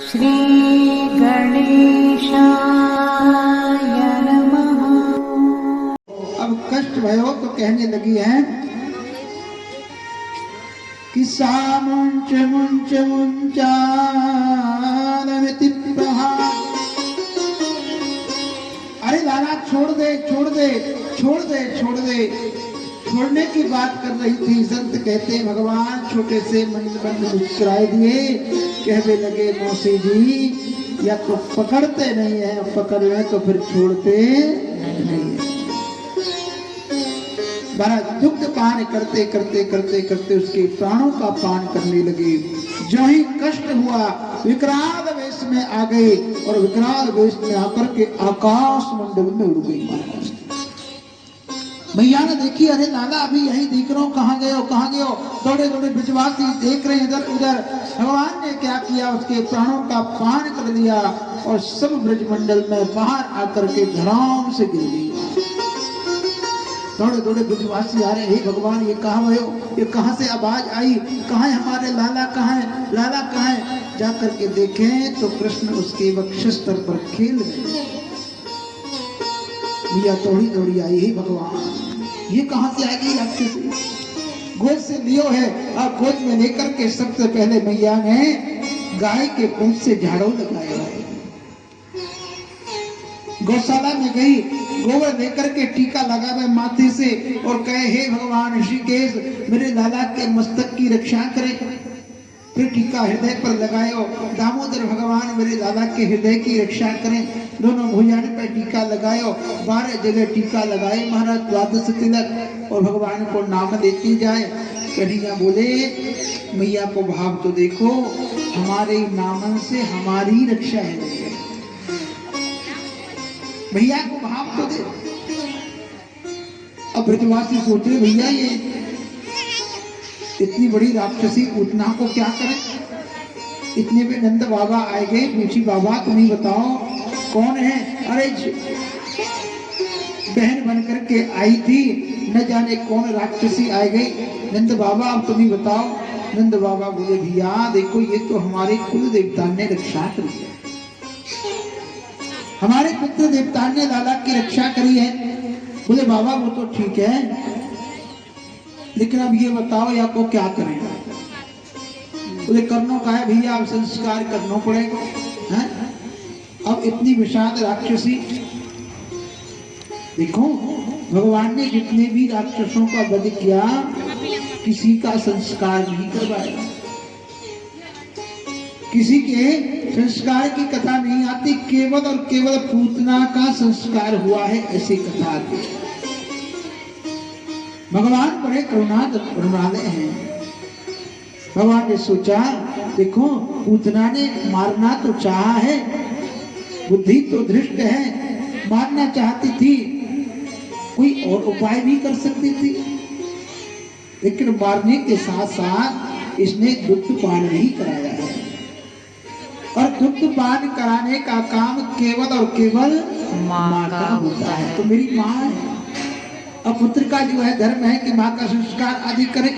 श्री गणेशाय नमः। अब कष्ट भयो तो कहने लगी है कि सा मुंच मुंच मुंचालमिति प्रहार। अरे लाला छोड़ दे छोड़ दे छोड़ दे छोड़ दे। छोड़ने की बात कर रही थी। संत कहते हैं भगवान छोटे से मंद मंद मुस्कुराए दिए, कहने लगे मौसी जी या तो पकड़ते नहीं है, पकड़ रहे तो फिर छोड़ते नहीं है। बड़ा दुग्ध पान करते करते करते करते उसके प्राणों का पान करने लगे। जो ही कष्ट हुआ विकराल वेश में आ गए और विकराल वेश में आकर के आकाश मंडल में उड़ गई। मैया ने देखी, अरे लाला अभी यही दिख रहा हूं, कहाँ गए हो कहाँ गए हो। दौड़े दौड़े ब्रजवासी देख रहे इधर उधर। भगवान ने क्या किया, उसके प्राणों का पान कर लिया और सब ब्रजमंडल में बाहर आकर के धड़ाम से गिर गई। दौड़े दौड़े ब्रजवासी आ रहे, हे भगवान ये कहाँ हो, ये कहाँ से आवाज आई, कहाँ है हमारे लाला, कहाँ है लाला, कहाँ है। जाकर के देखें तो कृष्ण उसके वक्षस्थल पर खेल रहे। मैया दौड़ी दौड़ी आई, हे भगवान ये कहाँ से आ गई राक्षसी। गोद से लियो है और गोद में लेकर के सबसे पहले मैया ने गाय के पूंछ से झाड़ू लगाया है। गौशाला में गई, गोबर लेकर के टीका लगावे माथे से और कहे, हे भगवान ऋषिकेश मेरे लाला के मस्तक की रक्षा करे। फिर टीका हृदय पर लगायो, दामोदर भगवान मेरे लाला के हृदय की रक्षा करें। दोनों भुजान पर टीका लगायो, 12 जगह टीका लगाए महाराज, 12 तिलक और भगवान को नाम देती जाए। कन्हैया बोले, मैया को भाव तो देखो, हमारे नामन से हमारी रक्षा है। भैया को भाव तो दे। अब ब्रजवासी सोच रहे, भैया ये इतनी बड़ी राक्षसी पूतना को क्या करें। इतने में नंद बाबा आए गए, पूछी बाबा तुम ही बताओ कौन है। अरे बहन बनकर के आई थी, न जाने कौन राक्षसी आ गई। नंद बाबा अब तुम ही बताओ। नंद बाबा बोले, भैया देखो ये तो हमारे कुल देवता ने रक्षा करी है, हमारे पितृ देवता ने लाला की रक्षा करी है। बोले बाबा वो तो ठीक है, लेकिन अब ये बताओ या को क्या करें। बोले करनो का है भैया, अब संस्कार करना पड़ेगा। हैं? अब इतनी विषाद राक्षसी, देखो भगवान ने जितने भी राक्षसों का वध किया किसी का संस्कार नहीं करवाया, किसी के संस्कार की कथा नहीं आती, केवल और केवल पूतना का संस्कार हुआ है ऐसी कथा आती। भगवान बड़े करुणालय हैं। भगवान ने सोचा देखो पूतना ने मारना तो चाहा है, बुद्धि तो धृष्ट है, मारना चाहती थी, कोई और उपाय भी कर सकती थी, लेकिन मारने के साथ साथ इसने दुग्ध पान नहीं कराया है। और दुग्ध पान कराने का काम केवल और केवल माँ का होता है। तो मेरी माँ है, अब पुत्र का जो है धर्म है कि माँ का संस्कार आदि करे।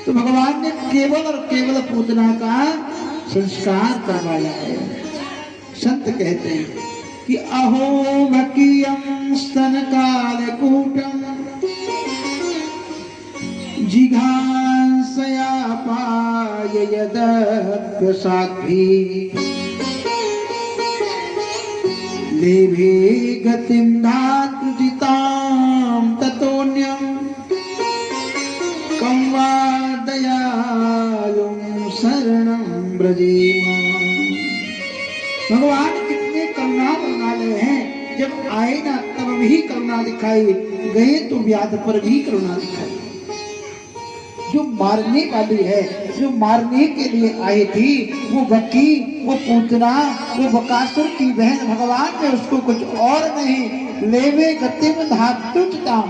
तो भगवान ने केवल और केवल पूतना का संस्कार करवाया है। संत कहते हैं कि अहो भकियं स्तन कालकूटं जिघांसया पाययदप्यसाध्वी लेभे गतिं धातुजितां ततोऽन्यं कं वा दयालुं शरणं व्रजेम। भगवान कितने करुणा वाले हैं, जब आए ना तब भी करुणा दिखाई, गए तो व्याध पर भी करुणा दिखाई। जो मारने वाली है, जो मारने के लिए आई थी, वो बकी, वो पूतना, वो बकासुर की बहन, भगवान ने उसको कुछ और नहीं, लेवे गति में धातुचताम,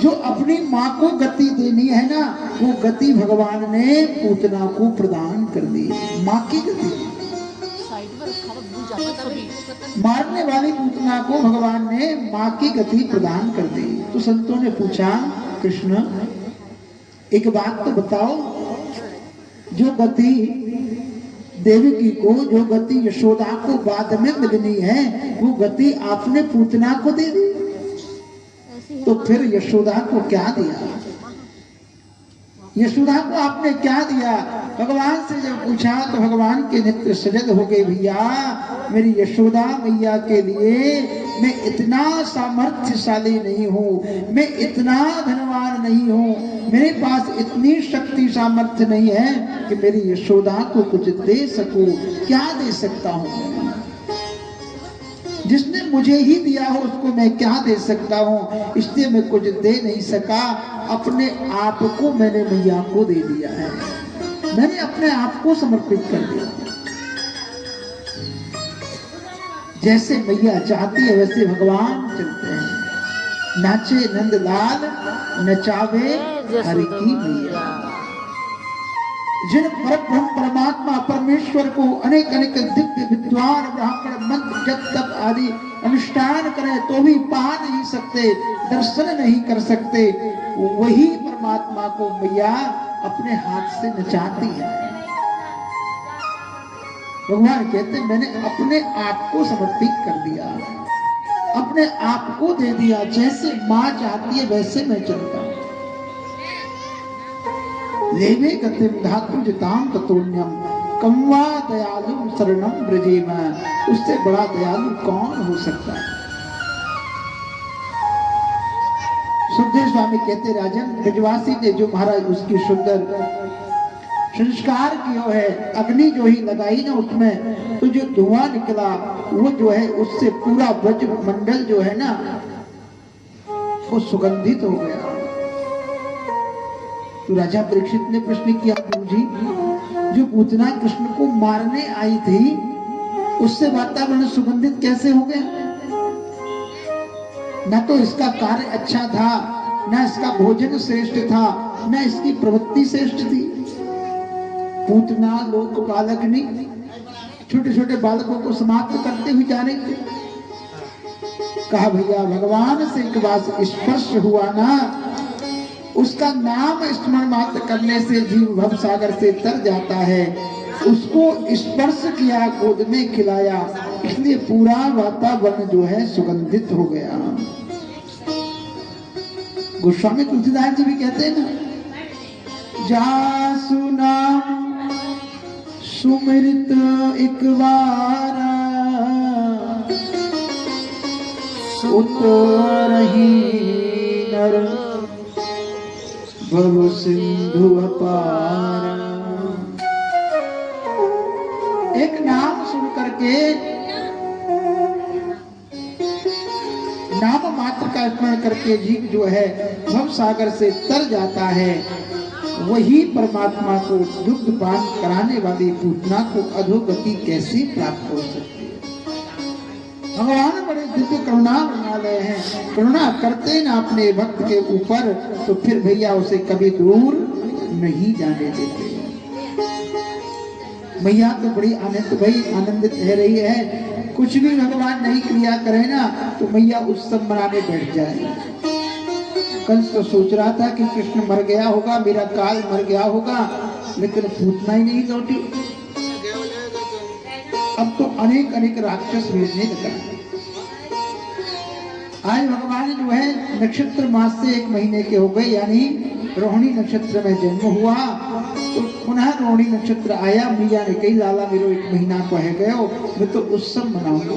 जो अपनी माँ को गति देनी है ना, वो गति भगवान ने पूतना को प्रदान कर दी, माँ की गति। मारने वाली पूतना को भगवान ने मां की गति प्रदान कर दी। तो संतों ने पूछा, कृष्ण एक बात तो बताओ, जो गति देवकी को, जो गति यशोदा को बाद में मिलनी है, वो गति आपने पूतना को दे दी, तो फिर यशोदा को क्या दिया? यशोदा को आपने क्या दिया? भगवान से जब पूछा तो भगवान के नेत्र सजग हो गए, भैया मेरी यशोदा मैया के लिए मैं इतना सामर्थ्यशाली नहीं हूँ, मैं इतना धनवान नहीं हूँ, मेरे पास इतनी शक्ति सामर्थ्य नहीं है कि मेरी यशोदा को कुछ दे सकूं। क्या दे सकता हूँ? जिसने मुझे ही दिया हो उसको मैं क्या दे सकता हूँ? इसलिए मैं कुछ दे नहीं सका, अपने आप को मैंने मैया को दे दिया है, मैंने अपने आप को समर्पित कर दिया। जैसे मैया चाहती है वैसे भगवान चलते हैं। नाचे नंदलाल नचावे हरि की मैया। जिन परब्रह्म परमात्मा परमेश्वर को अनेक अनेक दिव्य विद्वान ब्राह्मण मंत्र जप तप आदि अनुष्ठान करें तो भी पा नहीं सकते, दर्शन नहीं कर सकते, वही परमात्मा को मैया अपने हाथ से नचाती है। भगवान कहते हैं मैंने अपने आप को समर्पित कर दिया, अपने आप को दे दिया। जैसे माँ चाहती है वैसे मैं चलता हूँ। लेवे गतिम धातु जिताम ततोन्यम कम्वा दयालु शरणम ब्रजेम। उससे बड़ा दयालु कौन हो सकता है? सुखदेव स्वामी कहते, राजन ब्रजवासी ने जो महाराज उसकी सुंदर संस्कार किया है, अग्नि जो ही लगाई ना उसमें, तो जो धुआं निकला वो जो है उससे पूरा ब्रज मंडल जो है ना वो सुगंधित हो गया। तो राजा परीक्षित ने प्रश्न किया, गुरु जी जो पूतना कृष्ण को मारने आई थी उससे वातावरण सुगंधित कैसे हो गया? न तो इसका कार्य अच्छा था, न इसका भोजन श्रेष्ठ था, न इसकी प्रवृत्ति श्रेष्ठ थी। पूतना लोकपालकनी छोटे छोटे बालकों को समाप्त करते हुए जा रही थी। कहा भैया भगवान से एक बार स्पर्श हुआ ना, उसका नाम स्मरण मात्र करने से जीव भव सागर से तर जाता है। उसको स्पर्श किया, गोद में खिलाया, इसलिए पूरा वातावरण जो है सुगंधित हो गया। गोस्वामी तुलसीदास जी भी कहते हैं ना, जासु नाम सुमिरित एक बार उतरही नर भव सिंधु अपार। एक नाम सुन करके, नाम मात्र का स्मरण करके जीव जो है भव सागर से तर जाता है। वही परमात्मा को दुग्ध पान कराने वाली पूतना को अधोगति कैसे प्राप्त हो सकती है? भगवान बड़े दिव्य करुणा वाले हैं, करुणा करते ना अपने भक्त के ऊपर, तो फिर भैया उसे कभी दूर नहीं जाने देते। मैया तो बड़ी आनंदित रह रही है। कुछ भी भगवान नहीं क्रिया करे ना तो मैया उत्सव मनाने बैठ जाए। कंस तो सोच रहा था कि कृष्ण मर गया होगा, मेरा काल मर गया होगा, लेकिन पूतना ही नहीं लौटी। अब तो अनेक अनेक राक्षस भेजने लगा। आज भगवान जो है नक्षत्र मास से 1 महीने के हो गए, यानी रोहिणी नक्षत्र में जन्म हुआ। तो पुनः रोहिणी नक्षत्र आया, मैया ने कही लाला मेरो 1 महीना को है गयो, मैं तो उत्सव मनाऊंगा।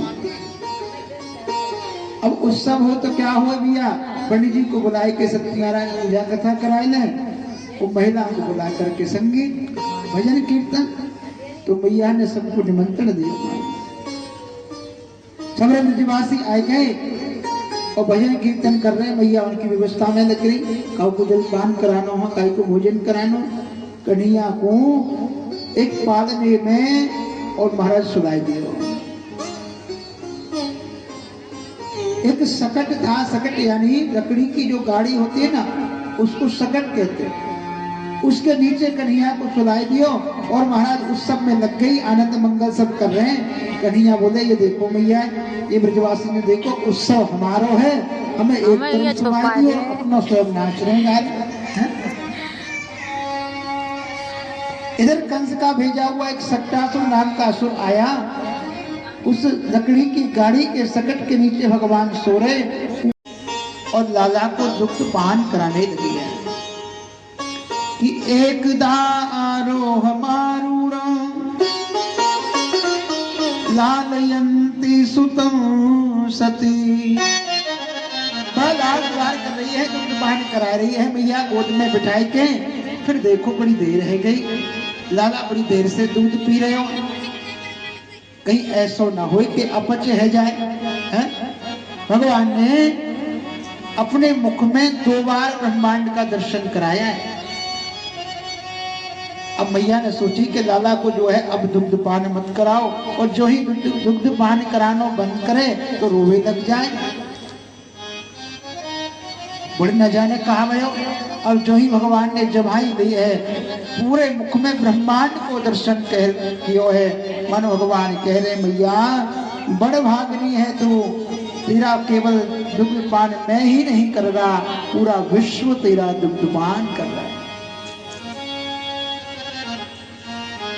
अब उत्सव हो तो क्या हुआ भैया, पंडित जी को बुलाए के सत्यनारायण पूजा कथा कराए लें, वो महिला को बुला करके संगीत भजन कीर्तन। तो मैया ने सबको निमंत्रण दिया। सब ब्रजवासी आए गए और भजन कीर्तन कर रहे हैं। मैया उनकी व्यवस्था में लग रही, काऊ को जलपान कराना हो, काई को भोजन कराना, कन्हैया को एक पालने में और महाराज सुनाई दिया। एक सकट था, सकट यानी लकड़ी की जो गाड़ी होती है ना उसको सकट कहते हैं। उसके नीचे कन्हैया को सुलाई दियो और महाराज उस सब में लग गई, आनंद मंगल सब कर रहे हैं। कन्हैया बोले ये देखो मैया, ये ब्रजवासी ने देखो उत्सव हमारो है, हमें एक तरफ सुनाई दियो, अपना स्वयं नाच रहे हैं। इधर कंस का भेजा हुआ एक सट्टासुर नाम का असुर आया, उस लकड़ी की गाड़ी के सकट के नीचे भगवान सो रहे और लाला को दुग्ध पान कराने लगी है कि एक दारो हमारूड़ा लालयंती सुतम सती। लाल कर रही है, दुग्ध पान करा रही है मैया गोद में बिठाई के। फिर देखो बड़ी देर रह गई, लाला बड़ी देर से दूध पी रहे हो, कहीं ऐसा ना हो कि अपच है जाए है? भगवान ने अपने मुख में 2 बार ब्रह्मांड का दर्शन कराया है। अब मैया ने सोची कि लाला को जो है अब दुग्ध पान मत कराओ, और जो ही दुग्ध पान कराना बंद करे तो रोवे लग जाए। बड़ी न जाने कहा भयो, और जो ही भगवान ने जबाई दी है, पूरे मुख में ब्रह्मांड को दर्शन कियो है। मन भगवान कह रहे मैया बड़ भागनी है तू, तेरा केवल दुग्ध पान मैं ही नहीं कर रहा, पूरा विश्व तेरा दुग्ध पान कर रहा है।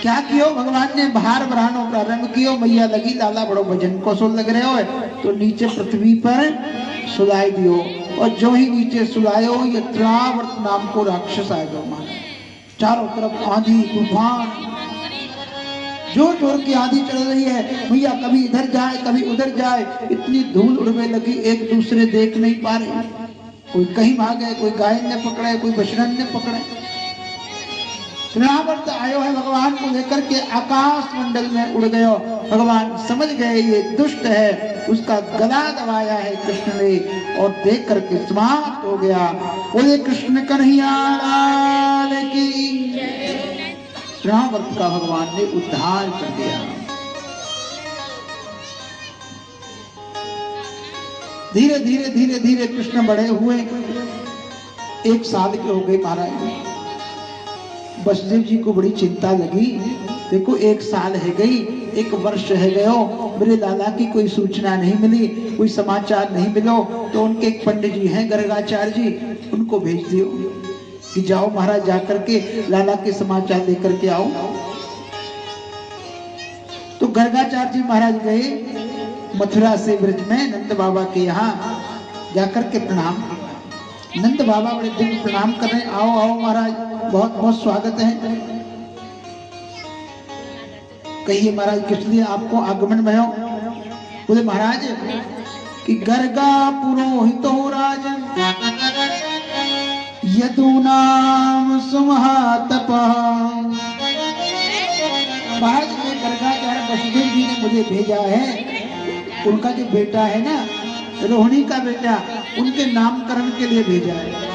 क्या कियो भगवान ने बाहर बढ़ानो प्रारंभ कियो। मैया लगी लाला बड़ो भजन को सुन लग रहे हो, तो नीचे पृथ्वी पर सुलाई दियो, और जो ही नीचे सुलायो ये तृणावर्त नाम को राक्षस आएगा। चारों तरफ आंधी तूफान, जोर जोर की आंधी चल रही है। भैया कभी इधर जाए कभी उधर जाए, इतनी धूल उड़ने लगी, एक दूसरे देख नहीं पा रहे। कोई कहीं भागे, कोई गाय ने पकड़े, कोई बछड़न ने पकड़े। तृणावर्त आयो है भगवान को लेकर के, आकाश मंडल में उड़ गयो। भगवान समझ गए ये दुष्ट है, उसका गला दबाया है कृष्ण ने, और देख करके समाप्त हो गया। बोले कृष्ण कन्हैया लाल की। तृणावर्त का भगवान ने उद्धार कर दिया। धीरे धीरे धीरे धीरे कृष्ण बड़े हुए, 1 साल के हो गए महाराज। वसुदेव जी को बड़ी चिंता लगी, देखो 1 साल है गई, 1 वर्ष है गयो, मेरे लाला की कोई सूचना नहीं मिली, कोई समाचार नहीं मिलो। तो उनके एक पंडित जी हैं गर्गाचार्य जी, उनको भेज दियो कि जाओ महाराज जाकर के लाला के समाचार लेकर के आओ। तो गर्गाचार्य जी महाराज गए मथुरा से ब्रज में नंद बाबा के यहाँ जाकर के प्रणाम। नंद बाबा बड़े दिव्य प्रणाम कर रहे हैं, आओ आओ महाराज, बहुत बहुत स्वागत है। कहिए महाराज किस लिए आपको आगमन भयो। बोले महाराज कि गर्गा पुरोहितो राजन यदुनाम सुमहातप। महाराज में गर्गाचार्य वसुदेव जी ने मुझे भेजा है, उनका जो बेटा है ना रोहिणी का बेटा, उनके नामकरण के लिए भेजा है।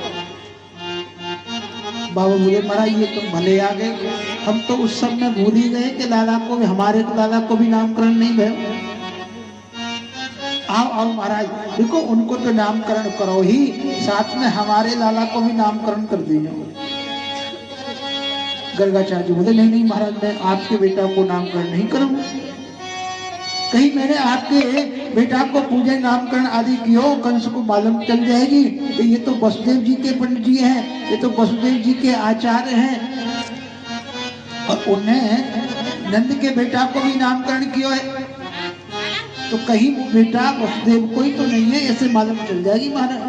बाबा बोले महाराज ये तुम भले आ गए, हम तो उस सब में भूल ही गए कि लाला को भी, हमारे लाला को भी नामकरण नहीं भयो। आओ आओ महाराज, देखो उनको तो नामकरण करो ही, साथ में हमारे लाला को भी नामकरण कर दीजिए। गर्गाचार्य बोले नहीं नहीं महाराज, मैं आपके बेटा को नामकरण नहीं करूंगा। कहीं मैंने आपके बेटा को पूजन नामकरण आदि कियो, कंस को मालूम चल जाएगी तो ये तो वसुदेव जी के पंडित जी हैं, ये तो वसुदेव जी के आचार्य हैं, और उन्हें नंद के बेटा को भी नामकरण किया है, तो कहीं बेटा वसुदेव कोई तो नहीं है, ऐसे मालूम चल जाएगी महाराज।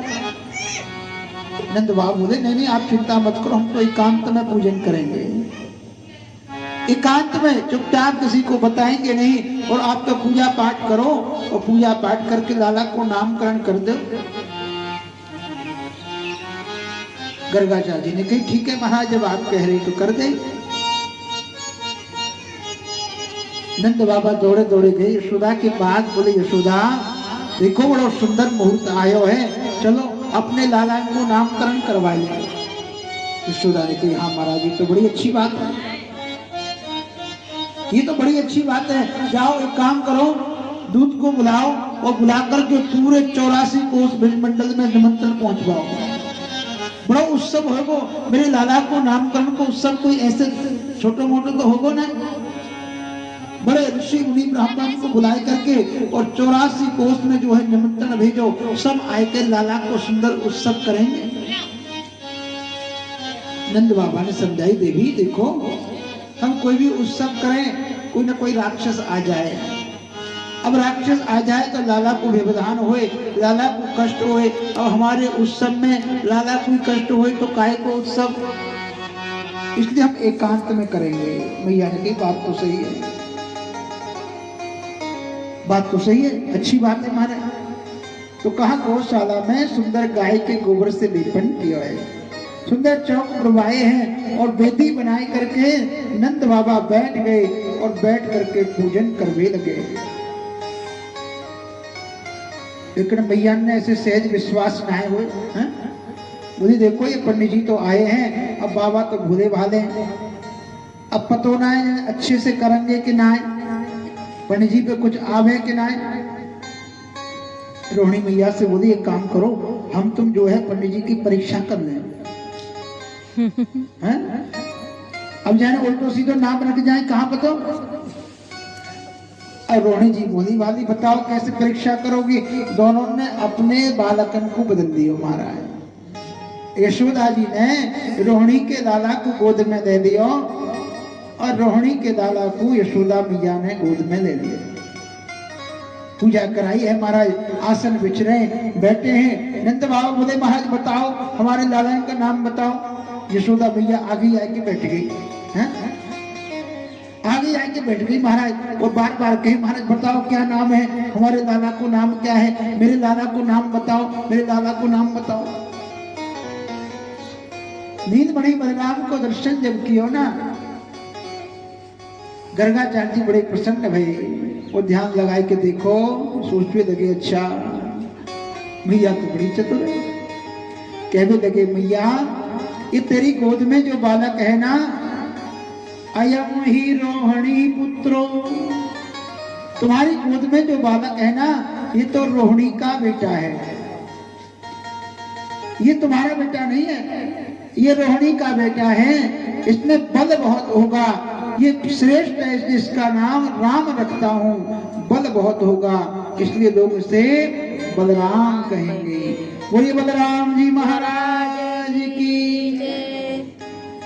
नंद बाबा बोले नहीं नहीं आप चिंता मत करो, हम तो एकांत में पूजन करेंगे, एकांत में चुपचाप, किसी को बताएंगे नहीं, और आप तो पूजा पाठ करो, और पूजा पाठ करके लाला को नामकरण कर दो। गर्गाचार्य जी ने कही ठीक है महाराज, जब आप कह रही तो कर दे। नंद बाबा दौड़े दौड़े गए यशोदा के पास। बोले यशोदा देखो बड़ा सुंदर मुहूर्त आयो है, चलो अपने लाला को नामकरण करवा ले। यशोदा ने कही हाँ महाराज ये तो बड़ी अच्छी बात है, ये तो बड़ी अच्छी बात है, जाओ एक काम करो, दूत को बुलाओ और बुलाकर के पूरे 84 कोस ब्रह्मंडल में निमंत्रण पहुंचवाओ। बड़ा उत्सव होगो मेरे लाला को नामकरण को उत्सव कोई ऐसे छोटे मोटे तो होगो ना। बड़े ऋषि मुनि ब्राह्मण को बुलाए करके और 84 कोस में जो है निमंत्रण भेजो, सब आकर लाला को सुंदर उत्सव करेंगे। नंद बाबा ने समझाई, देवी देखो हम कोई भी उत्सव करें कोई ना कोई राक्षस आ जाए, अब राक्षस आ जाए तो लाला को व्यवधान होए, लाला को कष्ट होए, अब हमारे उत्सव में लाला को कष्ट होए तो काहे को उत्सव, इसलिए हम एकांत में करेंगे। मैया ने कही बात तो सही है, बात तो सही है, अच्छी बात है महाराज। तो कहा गौशाला में सुंदर गाय के गोबर से लेपन किया है, सुंदर चौक बनवाए हैं और वेदी बनाए करके नंद बाबा बैठ गए और बैठ करके पूजन करने लगे। लेकिन मैया ने ऐसे सहज विश्वास न आए हुए, बोली देखो ये पंडित जी तो आए हैं, अब बाबा तो भूले भाले, अब पतो ना है अच्छे से करेंगे कि ना, पंडित जी पे कुछ आवे कि ना। रोहिणी मैया से बोली एक काम करो, हम तुम जो है पंडित जी की परीक्षा कर लें। अब जाने उल्टो सीधो नाम रख जाए कहाँ बताओ। और रोहिणी जी बोली वाली बताओ कैसे परीक्षा करोगी। दोनों ने अपने बालकन को बदल दियो महाराज। यशोदा जी ने रोहिणी के लाला को गोद में ले लियो और रोहिणी के लाला को यशोदा मैया ने गोद में ले लिया। पूजा कराई है महाराज, आसन बिछ रहे बैठे हैं। नंद बाबा बोले महाराज बताओ हमारे लाला का नाम बताओ। यशोदा मैया आगे आके बैठ गई, आगे आके बैठ गई महाराज और बार बार कहे महाराज बताओ क्या नाम है, हमारे लाला को नाम क्या है, मेरे लाला को नाम बताओ, मेरे लाला को नाम बताओ। नीलमणि बलराम को दर्शन जब किया ना, गर्गाचार्य जी बड़े प्रसन्न भई और ध्यान लगाए के देखो, सोचने लगे अच्छा मैया तो बड़ी चतुर है। कहने लगे मैया ये तेरी गोद में जो बालक है ना, अयम ही रोहिणी पुत्रो, तुम्हारी गोद में जो बालक है ना ये तो रोहिणी का बेटा है, ये तुम्हारा बेटा नहीं है, ये रोहिणी का बेटा है। इसमें बल बहुत होगा, ये श्रेष्ठ है, इसका नाम राम रखता हूँ, बल बहुत होगा, इसलिए लोग इसे बलराम कहेंगे। बोलिए बलराम जी महाराज की।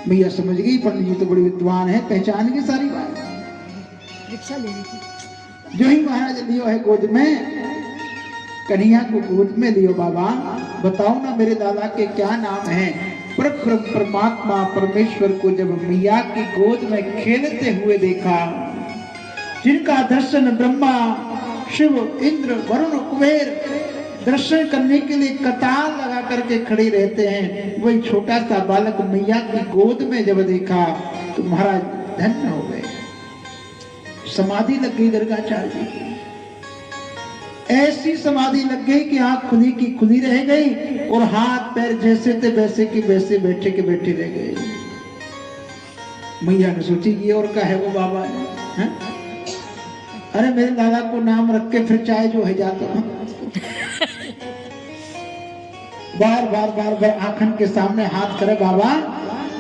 मैया समझ गई पंडित जी तो बड़े विद्वान है, पहचान की सारी बात। रिक्शा ले रही थी जो ही महाराज लियो है गोद में, कन्हैया को गोद में लियो। बाबा बताओ ना मेरे लाला के क्या नाम है। परमात्मा परमेश्वर को जब मैया की गोद में खेलते हुए देखा, जिनका दर्शन ब्रह्मा शिव इंद्र वरुण कुबेर दर्शन करने के लिए कतार लगा करके खड़े रहते हैं, वही छोटा सा बालक मैया की गोद में जब देखा तो महाराज धन्य हो गए। समाधि लग गई गर्गाचार्य जी की, ऐसी समाधि लग गई कि आंख खुली की खुली रह गई और हाथ पैर जैसे थे वैसे के वैसे बैठे के बैठे रह गए। मैया ने सोची ये और का है वो बाबा है? अरे मेरे लाला को नाम रख के फिर चाहे जो है जाता बार बार बार बार आंखन के सामने हाथ करे बाबा,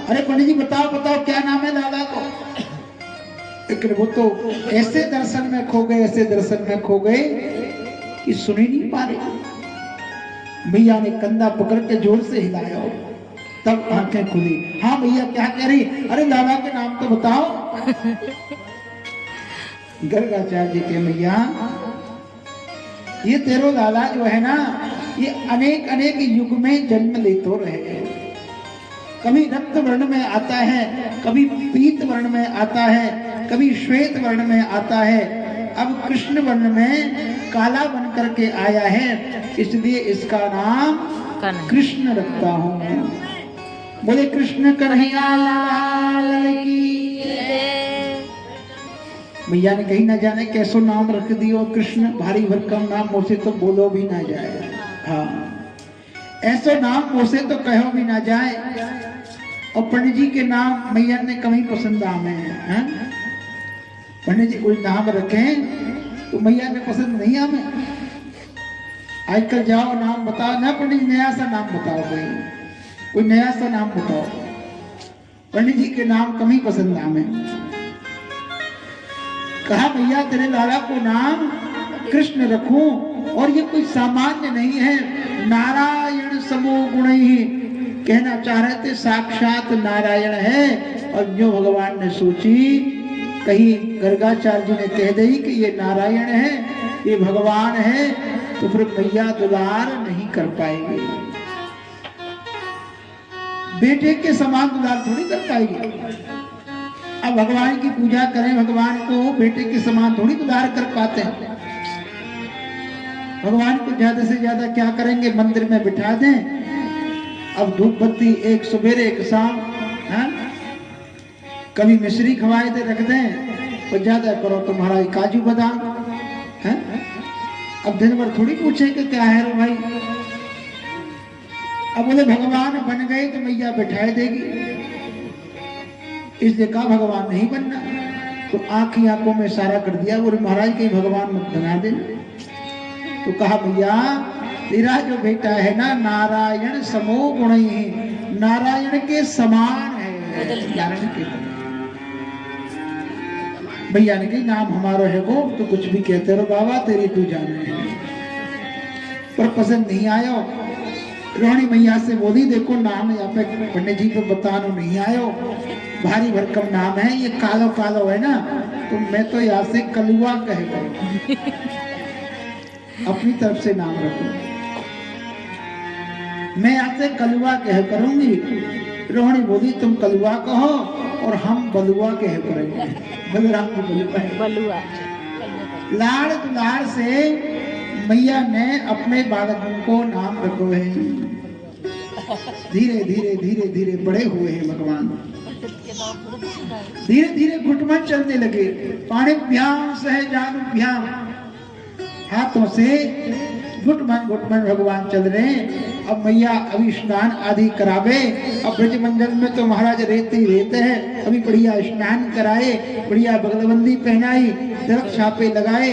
अरे पंडित जी बताओ बताओ क्या नाम है लाला को। लेकिन वो तो ऐसे दर्शन में खो गए, ऐसे दर्शन में खो गए कि सुन ही नहीं पा रहे। मैया ने कंधा पकड़ के जोर से हिलाया, तब आंखें खुली। हाँ भैया क्या कह रही? अरे लाला के नाम तो बताओ। गर्गाचार्य जी के मैया ये तेरो लाला जो है ना, ये अनेक अनेक युग में जन्म लेते रहे। कभी रक्त वर्ण में आता है, कभी पीत वर्ण में आता है, कभी श्वेत वर्ण में आता है, अब कृष्ण वर्ण में काला बन करके आया है, इसलिए इसका नाम कृष्ण रखता हूँ। बोले कृष्ण कन्हैया लाल की। मैया ने कहीं ना जाने कैसो नाम रख दियो कृष्ण, भारी भरकम नाम मुझसे तो बोलो भी ना जाए। हाँ ऐसा नाम मुझसे तो कहो भी ना जाए। और पंडित जी के नाम मैया ने कभी पसंद आमे हैं। पंडित जी कोई नाम रखें तो मैया ने पसंद नहीं आमे। आजकल जाओ नाम बताओ ना पंडित, नया सा नाम बताओ भाई। कोई नया सा नाम बताओ। पंडित जी के नाम कम ही पसंद नाम है। कहा भैया तेरे लाला को नाम कृष्ण रखूं, और ये कोई सामान्य नहीं है, नारायण समो गुण ही कहना चाह रहे थे, साक्षात नारायण है। और जो भगवान ने सोची, कहीं गर्गाचार्य जी ने कह दी कि ये नारायण है, ये भगवान है, तो फिर मैया दुलार नहीं कर पाएगी। बेटे के समान दुलार थोड़ी कर पाएगी। अब भगवान की पूजा करें, भगवान को बेटे के समान थोड़ी दुलार कर पाते हैं। भगवान को ज्यादा से ज्यादा क्या करेंगे, मंदिर में बिठा दें, अब धूप बत्ती एक सवेरे एक शाम, कभी मिश्री खवाए दे रख दें, और ज्यादा करो तो महाराज काजू बादाम है। अब दिन भर थोड़ी पूछे कि क्या है रो भाई। अब बोले भगवान बन गए तो मैया बिठाए देगी, इसलिए कहा भगवान नहीं बनना। तो आंखी आंखों में इशारा कर दिया, बोले महाराज कहीं भगवान मत बना देना। तो कहा भैया तेरा जो बेटा है ना, नारायण समो गुण ही, नारायण के समान है, नारायण के। भैया ने कही नाम हमारा है वो, तो कुछ भी कहते रहो बाबा, तेरी तू जाने। पर पसंद नहीं आयो। रोहिणी मैया से बोली देखो नाम यहाँ पे पंडित जी को बतानो नहीं आयो, भारी भरकम नाम है, ये कालो कालो है ना, तो मैं तो यहाँ से कलुआ कह करूँ, अपनी तरफ से नाम रखूं, मैं यहाँ से कलुआ कह करूंगी। रोहिणी बोली तुम कलुआ कहो और हम बलुआ कह करेंगे। बलराम की बलुआ। लाड़ दुलार से मैया ने अपने बालकों को नाम रखो है। धीरे धीरे धीरे धीरे बड़े हुए हैं भगवान। धीरे धीरे घुटमन चलने लगे। पाणिभ्याम सहजानुभ्याम, हाथों से घुटमन घुटमन भगवान चल रहे हैं। अब मैया अभी स्नान आदि करावे। अब ब्रज मंडल में तो महाराज रहते ही रहते हैं। अभी बढ़िया स्नान कराए, बढ़िया बगलबंदी पहनाई, तिलक छापे लगाए,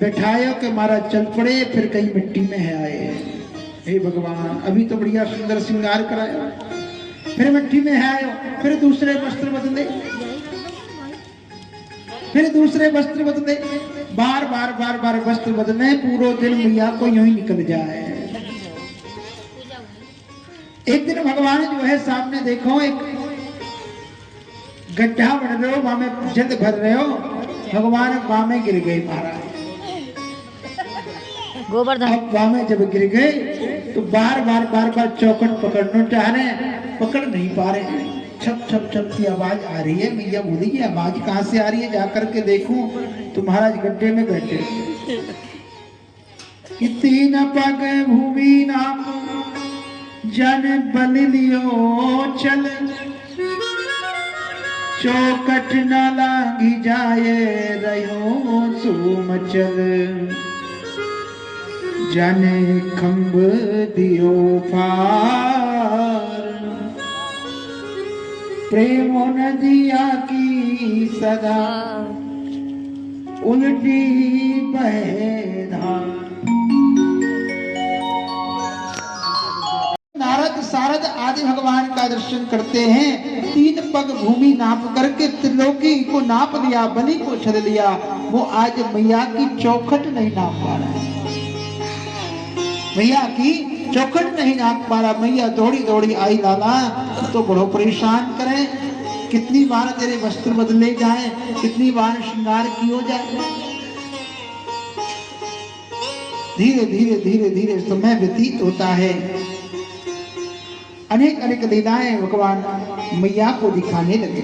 बैठाए कि महाराज चल पड़े, फिर कहीं मिट्टी में है आए। हे भगवान, अभी तो बढ़िया सुंदर श्रृंगार कराया, फिर मिट्टी में है आयो, फिर दूसरे वस्त्र बदले, फिर दूसरे वस्त्र बदले, बार बार बार बार वस्त्र बदले। पूरा दिन मैया को यूं ही निकल जाए। एक दिन भगवान जो है सामने देखो, एक गड्ढा बन रहे हो, वहां में जल भर रहे हो, भगवान वहां में गिर गए महाराज। गोवर्धन अब वहां में जब गिर गए तो बार बार बार बार चौखट पकड़ना चाह रहे हैं, पकड़ नहीं पा रहे हैं। छप छप छप की आवाज आ रही है। मैया बोली कि आवाज कहाँ से आ रही है, जाकर के देखूं तो महाराज गड्ढे में बैठे। तीन पग भूमि नाम जन बल लियो चल, चौकट न लांगी जाए रहो सुमचल, जाने खंभ दियो पार, प्रेम नदिया की सदा उल्टी बहे धार। नारद सारद आदि भगवान का दर्शन करते हैं। तीन पग भूमि नाप करके त्रिलोकी को नाप लिया, बलि को छल लिया। वो आज मैया की चौखट नहीं नाप पा रहा है, मैया की चौखट नहीं नाप पा रहा। मैया दौड़ी दौड़ी आई लाला, तो बड़ो परेशान करें, कितनी बार तेरे वस्त्र बदले जाए, कितनी बार श्रृंगार किया जाए। धीरे धीरे धीरे धीरे समय व्यतीत होता है। अनेक अनेक लीलाएं भगवान मैया को दिखाने लगे।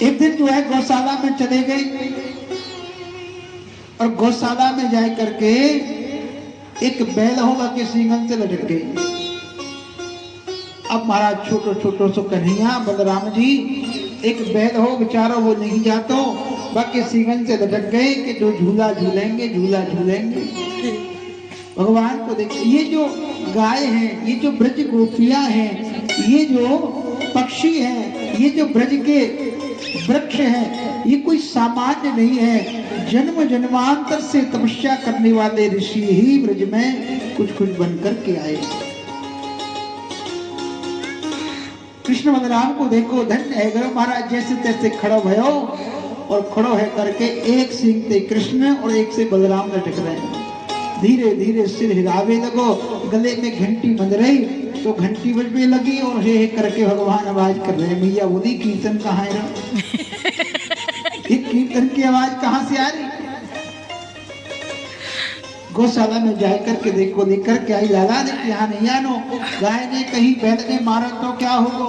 एक दिन जो है गौशाला में चले गए और गौशाला में जा करके एक बैल होगा के सींगन से लटक गई। अब महाराज छोटो छोटो सो कन्हैया बलराम जी, एक बैल हो बेचारा वो नहीं जातो, बाकी सींगन से लटक गए कि जो झूला झूलेंगे झूला झूलेंगे। भगवान को देखिए, ये जो गाय हैं, ये जो ब्रज गोपियां हैं, ये जो पक्षी हैं, ये जो ब्रज के वृक्ष हैं, ये कोई सामान्य नहीं है, जन्म जन्मांतर से तपस्या करने वाले ऋषि ही ब्रज में कुछ कुछ बनकर के आए। कृष्ण बलराम को देखो, धन्य है गुरु महाराज, जैसे तैसे खड़ो भयो और खड़ो है करके एक सिंह से कृष्ण और एक से बलराम लटक रहे हैं। धीरे धीरे सिर हिलावे लगो, गले में घंटी बंध रही तो घंटी बजने लगी और हे करके भगवान आवाज कर रहे हैं। मैया बोली कीर्तन कहाँ है? ये कीर्तन की आवाज कहाँ से आ रही? गौशाला में जा करके देखो, लेकर के आई लाला ने, यहाँ नहीं आनो, गाय ने कहीं बैल ने मारा तो क्या होगा?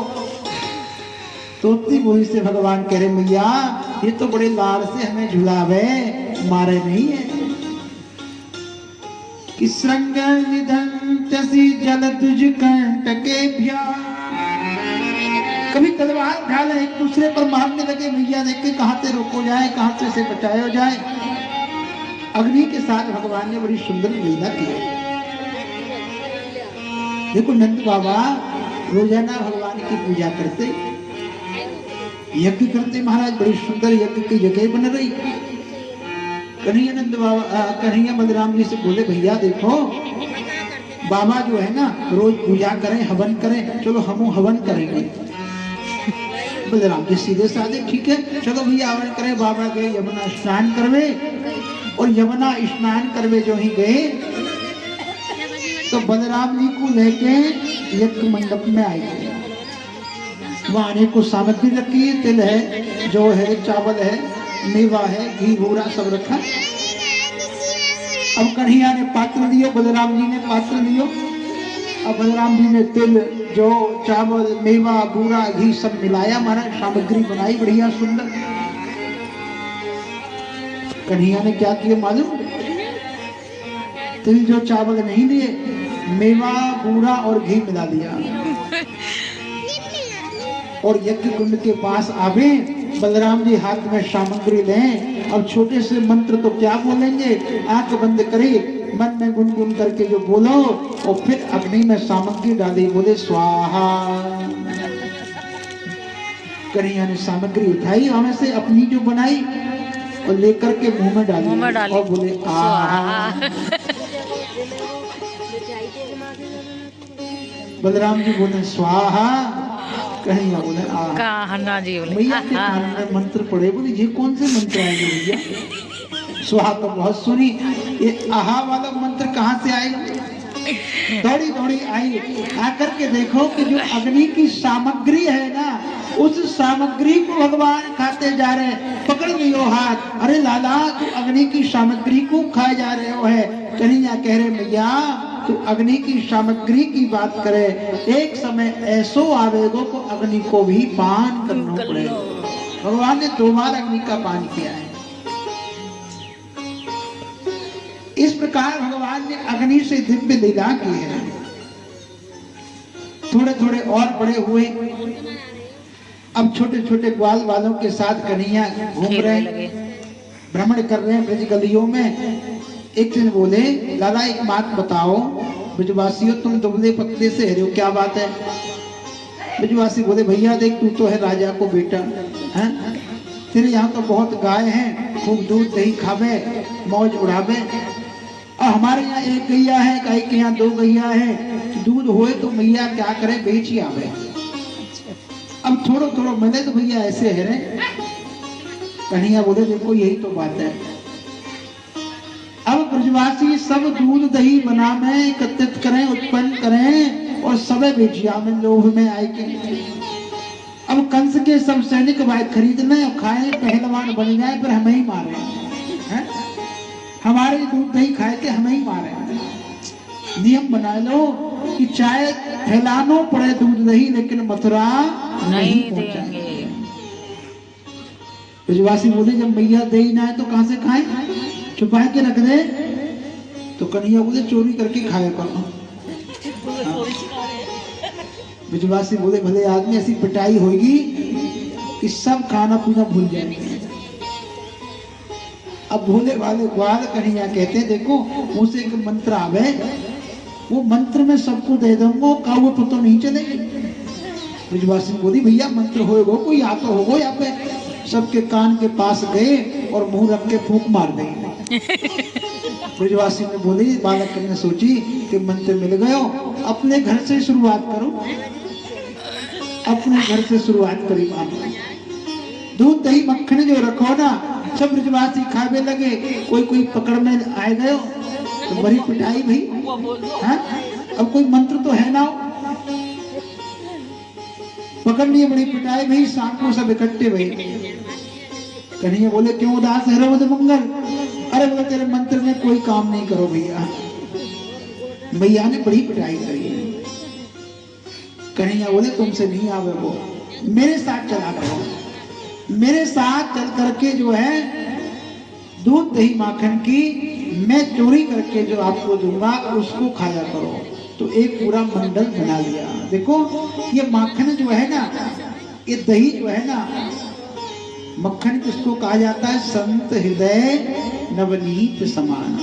तो उतनी बोली से भगवान कह रहे मैया ये तो बड़े लाड़ से हमें झुलावे, मारे नहीं है। कि श्रृंग निधन तसी जल तुझ कंटके भ्या, कभी तलवार ढाल एक दूसरे पर मारने लगे। मैया देख के कहां से रोको जाए, कहां से बचाया जाए। अग्नि के साथ भगवान ने बड़ी सुंदर लीला की। देखो नंद बाबा रोजाना भगवान की पूजा करते, यज्ञ करते महाराज, बड़ी सुंदर यज्ञ की जगह बन रही। कन्हैया नंद बाबा कन्हैया बलराम जी से बोले भैया देखो बाबा जो है ना रोज पूजा करें, हवन करें, चलो हम हवन करेंगे। बलराम जी सीधे साधे ठीक है चलो भैया हवन करें। बाबा गए यमुना स्नान करवे, और यमुना स्नान करवे जो ही गए तो बलराम जी को लेके यज्ञ मंडप में आए। वहां अनेकों सामग्री रखी है, तिल है, जौ है, चावल है, मेवा है, घी भूरा सब रखा। अब कन्हैया ने पात्र लियो, बलराम जी ने पात्र लियो। अब बलराम जी ने तिल, जौ, चावल, मेवा, बूरा, घी सब मिलाया, महाराज सामग्री बनाई बढ़िया सुंदर। कन्हैया ने क्या किया मालूम? तिल, जौ, चावल नहीं लिए, मेवा, बूरा और घी मिला दिया और यज्ञ कुंड के पास आवे। बलराम जी हाथ में सामग्री लें। अब छोटे से मंत्र तो क्या बोलेंगे, आंख बंद करे, मन में गुनगुन करके जो बोलो और फिर अग्नि में सामग्री डाली, बोले स्वाहा। कन्हैया ने सामग्री उठाई हमें से अपनी जो बनाई और लेकर के मुंह में डाली और बोले आहा। बलराम जी बोले स्वाहा, कन्हैया बोले आहा। जी बोले मैया के कान में मंत्र पड़े, बोले ये कौन से मंत्र आएंगे भैया? स्वाहा तो बहुत सुनी, ये आहा वाला मंत्र कहाँ से आएगा? दौड़ी दौड़ी आई, आकर के देखो कि जो अग्नि की सामग्री है ना, उस सामग्री को भगवान खाते जा रहे हैं। पकड़ लियो हाथ, अरे लाला तू अग्नि की सामग्री को खाए जा रहे हो है। कन्हैया कह रहे मैया तो अग्नि की सामग्री की बात करे, एक समय ऐसो आवेगो को अग्नि को भी पान करना पड़ेगा। भगवान ने 2 बार अग्नि का पान किया है। इस प्रकार भगवान ने अग्नि से दिव्य लीला की है। थोड़े थोड़े और बड़े हुए, अब छोटे छोटे ग्वाल वालों के साथ कन्हैया घूम रहे हैं, भ्रमण कर रहे हैं ब्रज गलियों में। एक दिन बोले लाला एक बात बताओ, ब्रजवासियों तुम दुबले पतले से हो, क्या बात है? ब्रजवासी बोले भैया देख तू तो है राजा को बेटा है, तेरे यहाँ तो बहुत गाय हैं, खूब दूध दही खावे, मौज उड़ावे, और हमारे यहाँ एक गैया है, गाय के यहाँ 2 गैया है, दूध होए तो मैया क्या करे बेच ही आवे। अब थोड़ो थोड़ो मिले तो भैया ऐसे है रे। कन्हैया बोले देखो यही तो बात है। अब ब्रजवासी सब दूध दही बनावे, एकत्रित करें, उत्पन्न करें और सबे बेचिया में लोभ में आए के। अब कंस के सब सैनिक भाई खरीदने और खाए, पहलवान बन जाए, पर हमें ही मारे हैं, हमारे दूध दही खाए के हमें ही मारे। नियम बना लो कि चाहे फैलानो पड़े दूध दही, लेकिन मथुरा नहीं देंगे। ब्रजवासी बोले जब मैया दही ना है तो कहां से खाएं, छुपा के रख दे। तो कन्हैया बोले चोरी करके खाया करो। ब्रजवासी बोले भले आदमी ऐसी पिटाई होगी कि सब खाना पीना भूल जाएंगे। अब भोले वाले ग्वाल कन्हैया कहते हैं देखो मुंह से एक मंत्र आवे, वो मंत्र में सबको दे दूंगा, का वो पता नहीं चलेगी। ब्रजवासी बोली भैया मंत्र होएगो कोई, या तो होगो या पे सबके कान के पास गए और मुंह रख के फूंक मार दी। ब्रजवासी ने बोले, बालक ने सोची कि मंत्र मिल गयो, अपने घर से शुरुआत करो, अपने घर से शुरुआत करी। दूध दही मक्खन जो रखो ना, सब ब्रजवासी खावे लगे। कोई पकड़ में आए गयो तो बड़ी पिटाई भाई। हाँ, अब कोई मंत्र तो है ना, पकड़ लिए, बड़ी पिटाई भाई। शाम को सब इकट्ठे भाई। कन्हैया बोले, क्यों उदास है रो मंगल? अरे बोले, तेरे मंत्र में कोई काम नहीं करो भैया। भैया ने बड़ी पिटाई करी है। कन्हैया बोले, तुमसे नहीं आवे वो, मेरे साथ चला करो, मेरे साथ चल करके जो है दूध दही माखन की मैं चोरी करके जो आपको दूंगा उसको खाया करो। तो एक पूरा मंडल बना लिया। देखो ये माखन जो है ना, ये दही जो है ना, मक्खन किसको कहा जाता है? संत हृदय नवनीत समान।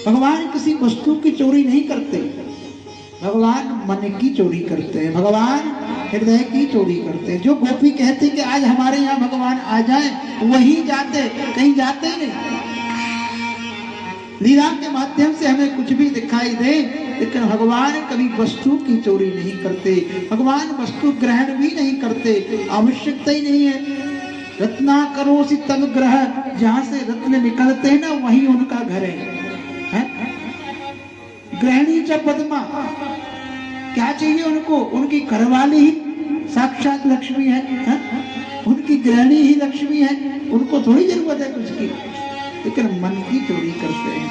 भगवान किसी वस्तु की चोरी नहीं करते, भगवान मन की चोरी करते हैं, भगवान हृदय की चोरी करते हैं। जो गोपी कहती कि आज हमारे यहाँ भगवान आ जाए, वही जाते, कहीं जाते ही नहीं। लीला के माध्यम से हमें कुछ भी दिखाई दे, लेकिन भगवान कभी वस्तु की चोरी नहीं करते, भगवान वस्तु ग्रहण भी नहीं करते, आवश्यकता ही नहीं है। रत्ना करोसि तब ग्रह, जहां से रत्न निकलते हैं ना वही उनका घर है? गृहिणी च पद्मा, क्या चाहिए उनको? उनकी घरवाली ही साक्षात लक्ष्मी है, उनकी गृहिणी ही लक्ष्मी है, उनको थोड़ी जरूरत है कुछ की, लेकिन मन की चोरी करते हैं।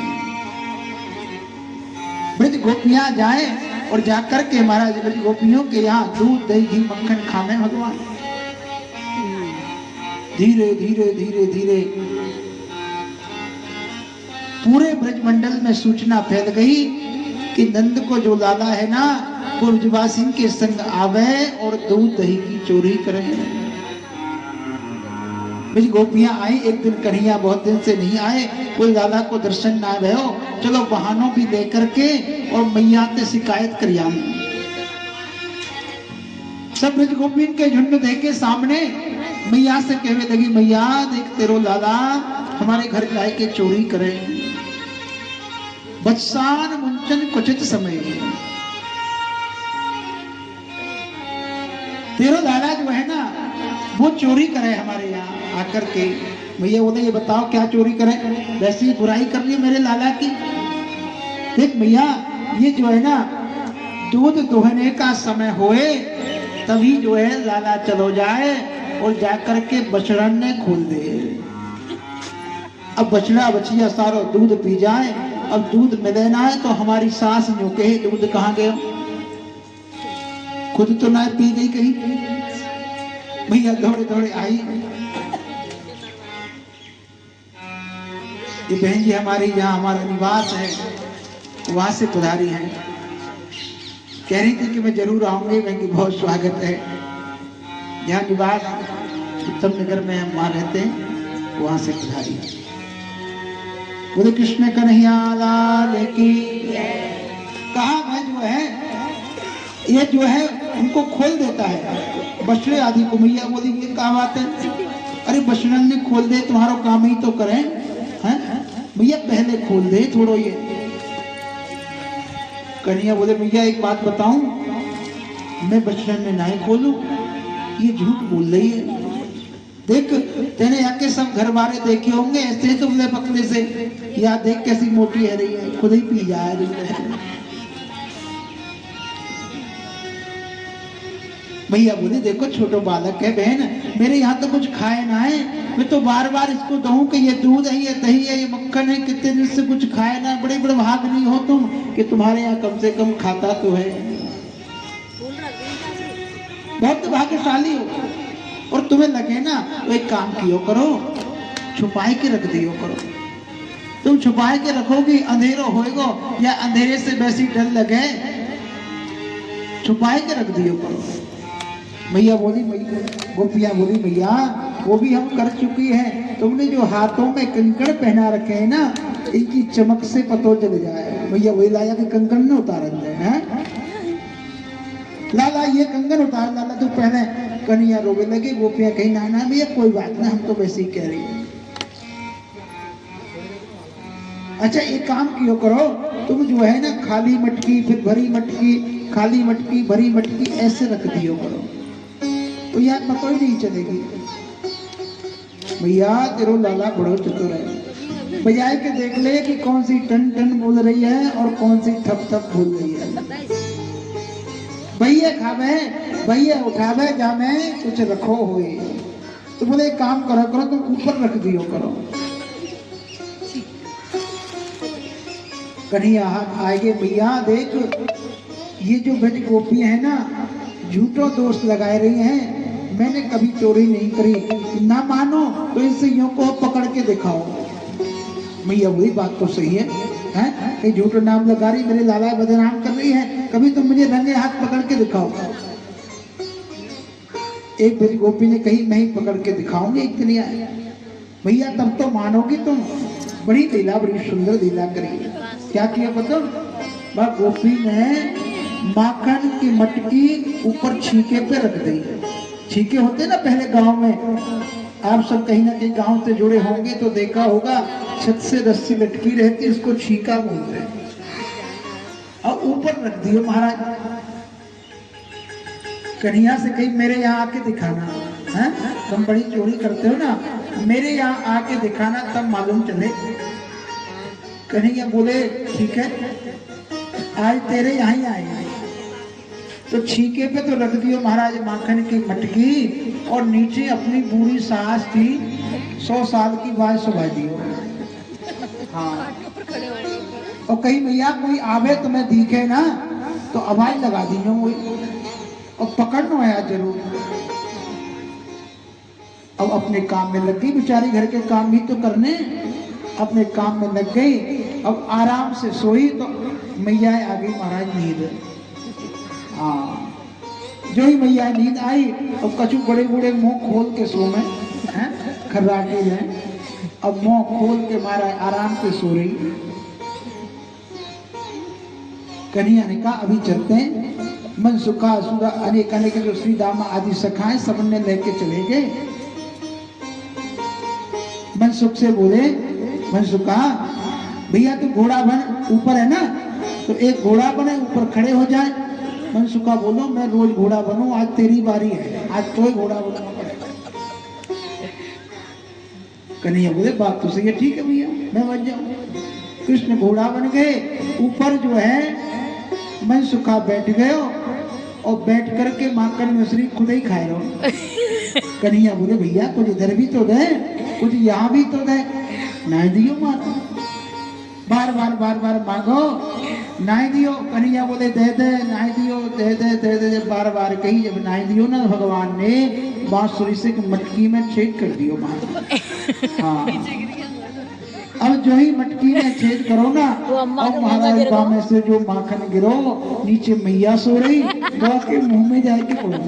ब्रज गोपियां जाए और जाकर के महाराज ब्रज गोपियों के यहाँ दूध दही घी मक्खन खावे भगवान। धीरे धीरे धीरे धीरे पूरे ब्रजमंडल में सूचना फैल गई कि नंद को जो लाला है ना, वो ब्रजवासी के संग आवे और दूध दही की चोरी करे। ब्रज गोपियां आई। एक दिन कन्हैया बहुत दिन से नहीं आए, कोई लाला को दर्शन ना भयो, चलो बहानों भी लेकर के और मैया से शिकायत करिया। सब ब्रज गोपियों के झुंड देखे सामने मैया से कहने लगी, मैया देख तेरो लाला हमारे घर जाए के चोरी करे, बत्सान मुंचन क्वचित समय। तेरो लाला जो है ना वो चोरी करे हमारे यहाँ आकर के। भैया बोले, ये बताओ क्या चोरी करे? वैसे ही बुराई कर ली मेरे लाला की। देख भैया, ये जो है ना दूध दुहने का समय होए तभी जो है लाला चलो जाए और जाकर के बछड़न ने खोल दे। अब बछड़ा बछिया सारो दूध पी जाए, अब दूध मिले ना है तो हमारी सास यूं कहे, दूध कहाँ गया? खुद तो ना पी गई कहीं। भैया दौड़े दौड़े आई। ये बहन जी हमारी जहाँ हमारा निवास है वहां से पधारी है, कह रही थी कि मैं जरूर आऊंगी, मैं कि बहुत स्वागत है। यहाँ निवास उत्तम नगर में हम वहां रहते हैं, वहां से पधारी है। बोले कृष्ण कन्हैया लाल की। कहा मैं जो है ये जो है उनको खोल देता है बछड़े आदि को। मैया बोली, ये क्या बात है? अरे बछड़न ने खोल दे, तुम्हारा काम ही तो करें हैं? भैया पहले खोल दे थोड़ो ये। कन्हैया बोले, भैया एक बात बताऊं, मैं बछड़न ने नहीं खोलू, ये झूठ बोल रही है। देख तेने आके सब घर वाले देखे होंगे ऐसे तुमने पकड़े से, या देख कैसी मोटी है रही है, खुद ही पी जाए रही है। भैया बोले, देखो छोटो बालक है बहन, मेरे यहाँ तो कुछ खाए ना है, मैं तो बार बार इसको कहूँ कि ये दूध है, ये दही है, ये मक्खन है, कितने दिन से कुछ खाए ना। बड़े बड़े भाग नहीं हो तुम कि तुम्हारे यहाँ कम से कम खाता तो है, बहुत भाग्यशाली हो। और तुम्हें लगे ना तो एक काम कियो करो, छुपाए के रख दियो करो। तुम छुपाए के रखोगी, अंधेरा होएगा या अंधेरे से वैसी डर लगे, छुपाए के रख दियो करो। मैया बोली, गोपियां बोली, भैया वो भी हम कर चुकी है, तुमने जो हाथों में कंकड़ पहना रखे हैं ना, इनकी चमक से पतो चल जाए। भैया वही लाया कि कंकड़ न उतार दे हैं। लाला ये कंगन उतार, लाला तू पहने। कन्हैया रोवे लगे, गोपियां कहीं ना ना भैया कोई बात ना, हम तो वैसे ही कह रही है। अच्छा एक काम कियो करो, तुम जो है ना खाली मटकी फिर भरी मटकी, खाली मटकी भरी मटकी ऐसे रख दियो करो, तो यार पता ही नहीं चलेगी। भैया तेरो लाला बड़ो चतुर है, बजाय के देख ले कि कौन सी टन टन बोल रही है और कौन सी थप थप बोल रही है। भैया खावे, भैया उठावे जामे, कुछ रखो होए, तो बोले एक काम करो करो तुम ऊपर रख दियो करो। कन्हैया हाथ आएगे, भैया देख ये जो बेटी गोपियां है ना झूठो दोष लगाए रही हैं, मैंने कभी चोरी नहीं करी, ना मानो तो इन सियों को पकड़ के दिखाओ। भैया वही बात तो सही है, हैं? ये झूठो नाम लगा रही, मेरे लाला बदनाम कर रही है, कभी तुम मुझे रंगे हाथ पकड़ के दिखाओ। एक बेटी गोपी ने कही मैं ही पकड़ के दिखाऊंगी एक दिन। भैया तब तो मानोगी तुम, बड़ी लीला, बड़ी सुंदर लीला करी। क्या किया पता? वह गोपी ने माखन की मटकी ऊपर छीके पे रख दी। छीके होते ना पहले गांव में, आप सब कहीं ना कहीं गांव से जुड़े होंगे तो देखा होगा, छत से रस्सी लटकी रहती, इसको छीका बोलते हैं, और ऊपर रख दियो महाराज। कन्हैया से कहीं मेरे यहाँ आके दिखाना, है? तुम बड़ी चोरी करते हो ना, मेरे यहाँ आके दिखाना तब मालूम चले। कन्हैया बोले ठीक है, आज तेरे यहाँ ही आए। तो छीके पे तो रख दियो महाराज माखन की मटकी, और नीचे अपनी बूढ़ी सास थी 100 साल की बात सुबह दियो। हाँ, और कहीं भैया कोई आवे तुम्हें दिखे ना तो आवाज लगा दियो और पकड़ना है जरूर। अब अपने काम में लग गई बेचारी, घर के काम भी तो करने, अपने काम में लग गई। अब आराम से सोई तो मैया आ गई महाराज नींद। हाँ, जो ही मैया नींद आई और कछु बड़े बड़े मुंह खोल के सो में, खर्राटे में, अब मुंह खोल के मारा आराम से सो रही। कन्हैया ने कहा अभी चलते हैं। मन सुखा सुधा अनेक अनेक जो श्री दामा आदि सखाएं सबने लेके चले गए। मनसुख से बोले, मनसुखा भैया तू घोड़ा बन, ऊपर है ना तो एक घोड़ा बने, ऊपर खड़े हो जाए। मनसुखा बोलो मैं रोज घोड़ा बनूं, आज तेरी बारी है, आज तो ही घोड़ा बनना पड़ेगा। कन्हैया बोले बात तो सही है, ठीक है भैया मैं बन जाऊं। कृष्ण घोड़ा बन गए, ऊपर जो है मनसुखा बैठ गए और बैठ करके माखन मिश्री खुद ही खाए रहो। कन्हैया बोले भैया कुछ इधर भी तो दे, कुछ यहाँ भी तो दे। ना दियो मानो, बार बार मांगो, ना दियो। कन्हैया बोले दे दे, ना दियो, दे दे दे दे। जब बार बार कही, जब ना दियो ना भगवान ने बांसुरी से मटकी में छेद कर दियो मां। हाँ, अब जो ही मटकी में छेद करो ना, अब महाराज बाम में से जो माखन गिरो, नीचे मैया सो रही, तो के मुंह में जाके पड़ो।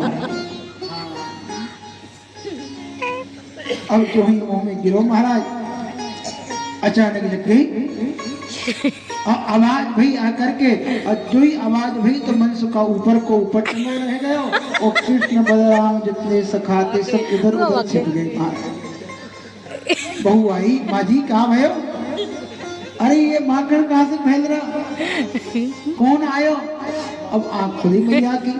अब जो ही मुंह में गिरो महाराज, अचानक लग गई आवाज भई आकर के, और जो ही आवाज भई तो मनसुखा ऊपर को ऊपर टंगे रह गए, और कृष्ण बलराम जितने सखाते सब इधर उधर छिप गए। बहू आई, माँ जी कहाँ भयो? अरे ये माखन कहाँ से फैल रहा, कौन आयो? अब आँख खुली मैया की,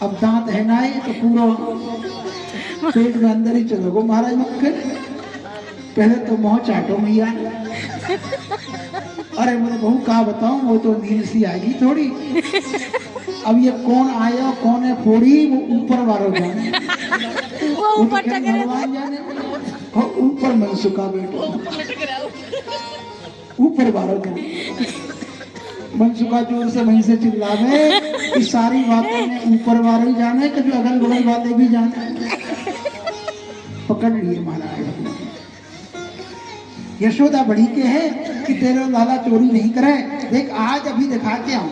अब दांत है ना तो पूरा पेट में अंदर ही चलो गो महाराज मक्खन। पहले तो मुँह चाटो मैया। अरे बोले बहू कहा बताऊं, वो तो नींद सी आएगी थोड़ी। अब ये कौन आया कौन है फोड़ी, वो ऊपर वालों जाने, वो ऊपर भगवान जाने, और ऊपर मनसुखा बैठो, ऊपर वालों जाने। मनसुखा जोर से वहीं से चिल्लावे कि सारी बातें ने ऊपर वाले जाने, कभी अगल बगल बातें भी जाने। पकड़ लिए महाराज। यशोदा बड़ी के है कि तेरे लाला चोरी नहीं करे, देख आज अभी दिखा के आऊं,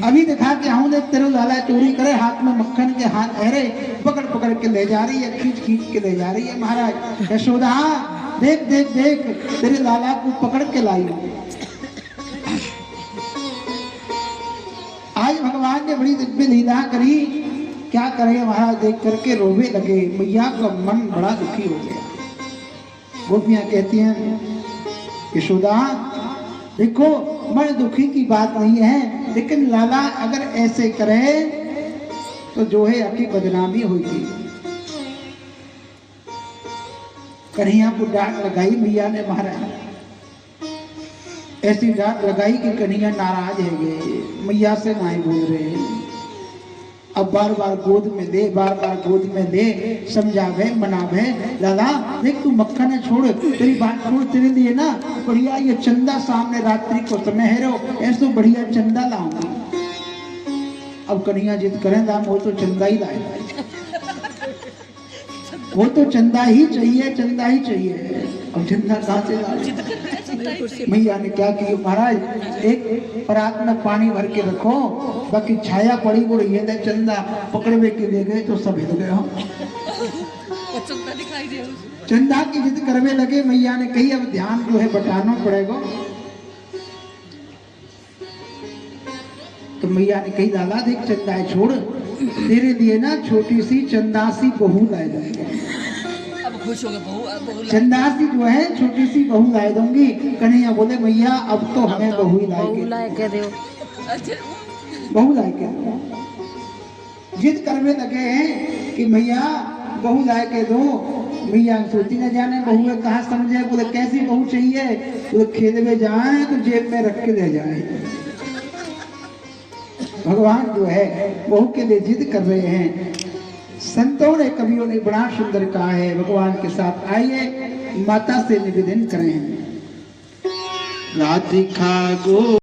अभी दिखा के आऊं, देख तेरे लाला चोरी करे। हाथ में मक्खन के हाथ अरे पकड़ पकड़ के ले जा रही है, खींच खींच के ले जा रही है महाराज। यशोदा देख देख देख तेरे लाला को पकड़ के लाई। आज भगवान भगवान ने बड़ी दिव्य लीला करी। क्या करे महाराज, देख करके रोवे लगे। मैया का मन बड़ा दुखी हो गया। गोपियां कहती हैं यशोदा देखो मन दुखी की बात नहीं है, लेकिन लाला अगर ऐसे करे तो जो है आपकी बदनामी होगी। कन्हैया को डांट लगाई मैया ने महाराज, ऐसी डांट लगाई कि कन्हैया नाराज है गए, मैया से नहीं बोल रहे। अब बार बार गोद में ले, बार बार गोद में ले, समझावे मनावे। लाला देख तू मक्खन छोड़, तेरी बात छोड़, तेरे लिए ना बढ़िया ये चंदा सामने रात्रि को समय है रो, ऐसे बढ़िया चंदा लाऊंगी। अब कन्हैया जिद करें दाम, वो तो चंदा ही लाएगा, वो तो चंदा ही चाहिए, चंदा ही चाहिए। अब चंदा कहाँ से लाए? मैया ने क्या किया महाराज, एक परात में पानी भर के रखो, बाकी छाया पड़ी वो रही है, चंदा पकड़वे के ले गए तो सब हिल गए हम। चंदा की जिद करवे लगे। मैया ने कही अब ध्यान जो है बटाना पड़ेगा। तो मैया ने कही लाला देख चंदा है छोड़, तेरे लिए ना छोटी सी चंदासी बहू लाए जाएगा। अब खुश हो गए, बहू चंदासी जो है छोटी सी बहू लाए दूंगी। कन्हैया बोले मैया अब तो हमें बहू ही लाए के दो, बहू लाए के दो। जिद करने लगे हैं कि मैया बहू लाए के दो। मैया सोची न जाने बहू कहाँ समझे। बोले कैसी बहू चाहिए? बोले खेत में जाए तो जेब में रख के ले जाए। भगवान जो है बहू के लिए जिद कर रहे हैं। संतों ने कवियों ने बड़ा सुंदर कहा है, भगवान के साथ आइए माता से निवेदन करें। राधिका गो